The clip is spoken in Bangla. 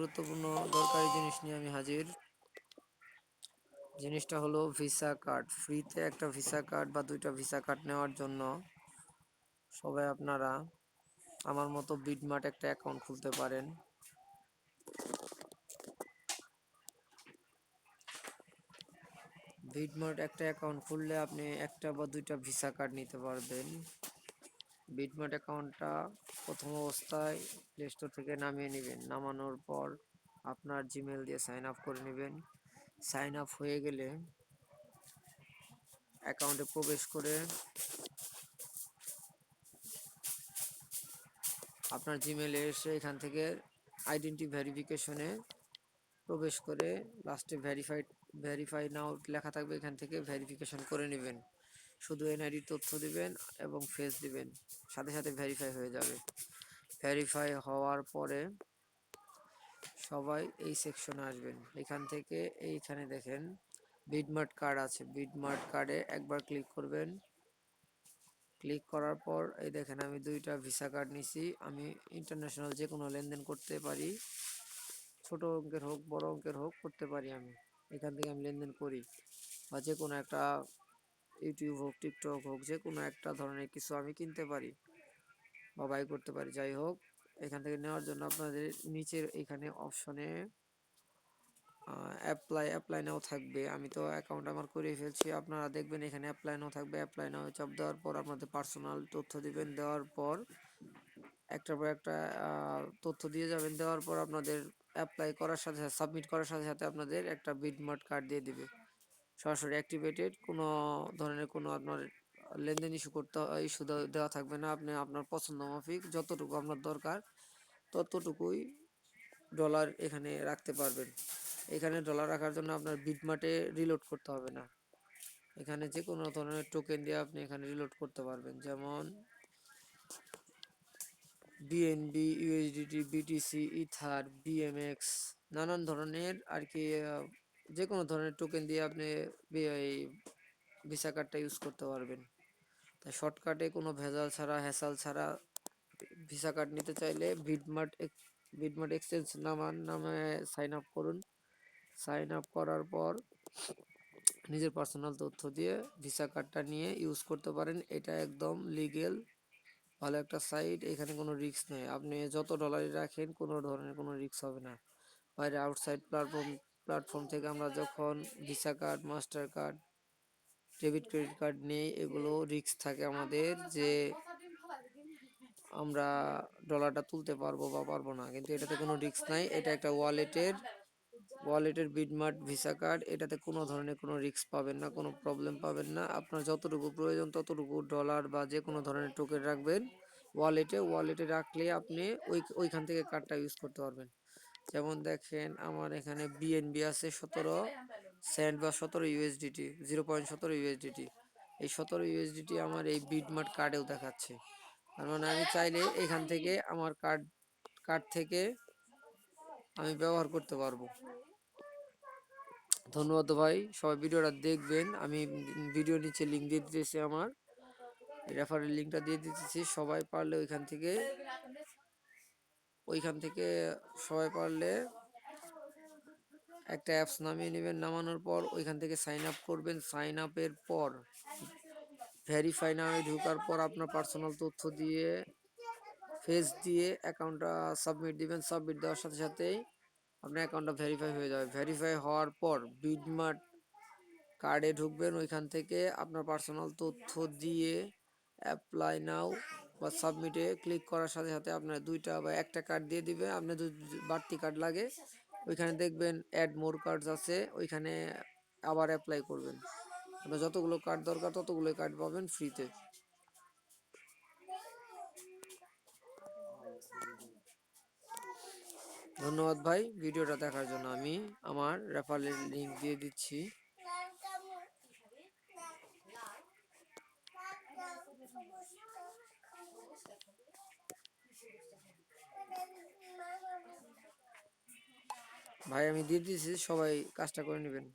গুরুত্বপূর্ণ দরকারি জিনিস নিয়ে আমি হাজির। জিনিসটা হলো ভিসা কার্ড। ফ্রিতে একটা ভিসা কার্ড বা দুইটা ভিসা কার্ড নেওয়ার জন্য সবাই আপনারা আমার মতো বিডমার্ট একটা অ্যাকাউন্ট খুলতে পারেন। বিডমার্ট একটা অ্যাকাউন্ট খুললে আপনি একটা বা দুইটা ভিসা কার্ড নিতে পারবেন। বিডমার্ট অ্যাকাউন্টটা প্রথম অবস্থায় প্লে স্টোর থেকে নামিয়ে নেবেন। নামানোর পর আপনার জিমেল দিয়ে সাইন আপ করে নেবেন। সাইন আপ হয়ে গেলে অ্যাকাউন্টে প্রবেশ করে আপনার জিমেলে এসে এখান থেকে আইডেন্টি ভেরিফিকেশনে প্রবেশ করে লাস্টে ভেরিফাই নাও লেখা থাকবে, এখান থেকে ভেরিফিকেশন করে নেবেন। শুধু এনআইডি তথ্য দিবেন এবং ফেস দিবেন, সাথে সাথে ভেরিফাই হয়ে যাবে। ভেরিফাই হওয়ার পরে সবাই এই সেকশনে আসবেন। এখান থেকে এইখানে দেখেন বিডমার্ট কার্ড আছে। বিডমার্ট কার্ডে একবার ক্লিক করবেন। ক্লিক করার পর এই দেখেন আমি দুইটা ভিসা কার্ড নিছি। আমি ইন্টারন্যাশনাল যে কোনো লেনদেন করতে পারি, ছোট অঙ্কের হোক বড় অঙ্কের হোক করতে পারি। আমি এখান থেকে আমি লেনদেন করি, বা যে কোনো একটা ইউটিউব হোক টিকটক হোক যে কোনো একটা ধরনের কিছু আমি কিনতে পারি বা বাই করতে পারি। যাই হোক, এখান থেকে নেওয়ার জন্য আপনাদের নিচের এখানে অপশনে অ্যাপ্লাই নাও থাকবে। আমি তো অ্যাকাউন্ট আমার করে ফেলছি, আপনারা দেখবেন এখানে অ্যাপ্লাই নাও থাকবে। অ্যাপ্লাই নাও চাপ দেওয়ার পর আপনাদের পার্সোনাল তথ্য দিবেন। দেওয়ার পর একটার পর একটা তথ্য দিয়ে যাবেন। দেওয়ার পর আপনাদের অ্যাপ্লাই করার সাথে সাথে সাবমিট করার সাথে সাথে আপনাদের একটা বিডমার্ট কার্ড দিয়ে দিবে, সরাসরি অ্যাক্টিভেটেড। কোনো ধরনের কোনো আপনার লেনদেন ইস্যু দেওয়া থাকবে না। আপনি আপনার পছন্দ মাফিক যতটুকু আপনার দরকার ততটুকুই ডলার এখানে রাখতে পারবেন। এখানে ডলার রাখার জন্য আপনার বিডমার্টে রিলোড করতে হবে না। এখানে যে কোনো ধরনের টোকেন দিয়ে আপনি এখানে রিলোড করতে পারবেন, যেমন BNB, USDT, BTC, ether, BMX, নানান ধরনের আর কি যে কোনো ধরনের টোকেন দিয়ে আপনি এই ভিসা কার্ডটা ইউজ করতে পারবেন। তাই শর্টকাটে কোনো ভেজাল ছাড়া হ্যাসাল ছাড়া ভিসা কার্ড নিতে চাইলে বিডমার্ট এক্সচেঞ্জ নামে সাইন আপ করুন। সাইন আপ করার পর নিজের পার্সোনাল তথ্য দিয়ে ভিসা কার্ডটা নিয়ে ইউজ করতে পারেন। এটা একদম লিগেল, ভালো একটা সাইট। এখানে কোনো রিস্ক নেই। আপনি যত ডলারই রাখেন কোনো ধরনের কোনো রিস্ক হবে না। বাইরে আউটসাইড প্ল্যাটফর্ম থেকে আমরা যখন visa card, master card, debit credit card নেই, এগুলো রিস্ক থাকে আমাদের যে আমরা ডলারটা তুলতে পারবো বা পারবো না, কিন্তু এটাতে কোনো রিস্ক নাই। এটা একটা ওয়ালেটের বিডমার্ট ভিসা কার্ড। এটাতে কোনো ধরনের কোনো রিস্ক পাবেন না, কোনো প্রবলেম পাবেন না। আপনার যতটুকু প্রয়োজন ততটুকু ডলার বা যে কোনো ধরনের টোকেন রাখবেন ওয়ালেটে রাখলে আপনি ওইখান থেকে কার্ডটা ইউজ করতে পারবেন। যেমন দেখেন আমার এখানে বিএনবি আছে 17 সেন্ট বা 17 ইউএসডিটি, 0.17 ইউএসডিটি। এই 17 ইউএসডিটি আমার এই বিডমার্ট কার্ডেও দেখাচ্ছে। তার মানে আমি চাইলে এখান থেকে আমার কার্ড থেকে আমি ব্যবহার করতে পারবো। ধন্যবাদ ভাই, সবাই ভিডিওটা দেখবেন। আমি ভিডিও নিচে লিঙ্ক দিয়ে দিতেছি, আমার রেফারেল লিঙ্কটা দিয়ে দিতেছি। সবাই পারলে ওইখান থেকে সবাই পারলে একটা অ্যাপস নামিয়ে নেবেন। নামানোর পর ওইখান থেকে সাইন আপ করবেন। সাইন আপের পর ভেরিফাই নামে ঢোকার পর আপনার পার্সোনাল তথ্য দিয়ে ফেস দিয়ে অ্যাকাউন্টটা সাবমিট দিবেন। সাবমিট দেওয়ার সাথে সাথেই আপনার অ্যাকাউন্টটা ভেরিফাই হয়ে যাবে। ভেরিফাই হওয়ার পর বিডমার্ট কার্ডে ঢুকবেন। ওইখান থেকে আপনার পার্সোনাল তথ্য দিয়ে অ্যাপ্লাই নাও বা সাবমিটে ক্লিক করার সাথে সাথে আপনার দুইটা বা একটা কার্ড দিয়ে দিবে। আপনার যদি বাড়তি কার্ড লাগে ওইখানে দেখবেন অ্যাড মোর কার্ডস আছে, ওইখানে আবার অ্যাপ্লাই করবেন। আপনার যতগুলো কার্ড দরকার ততগুলো কার্ড পাবেন ফ্রিতে। ধন্যবাদ ভাই ভিডিওটা দেখার জন্য। আমি আমার রেফারেল লিঙ্ক দিয়ে দিচ্ছি। ভাই আমি দিয়ে দিচ্ছি, সবাই কাজটা করে নেবেন।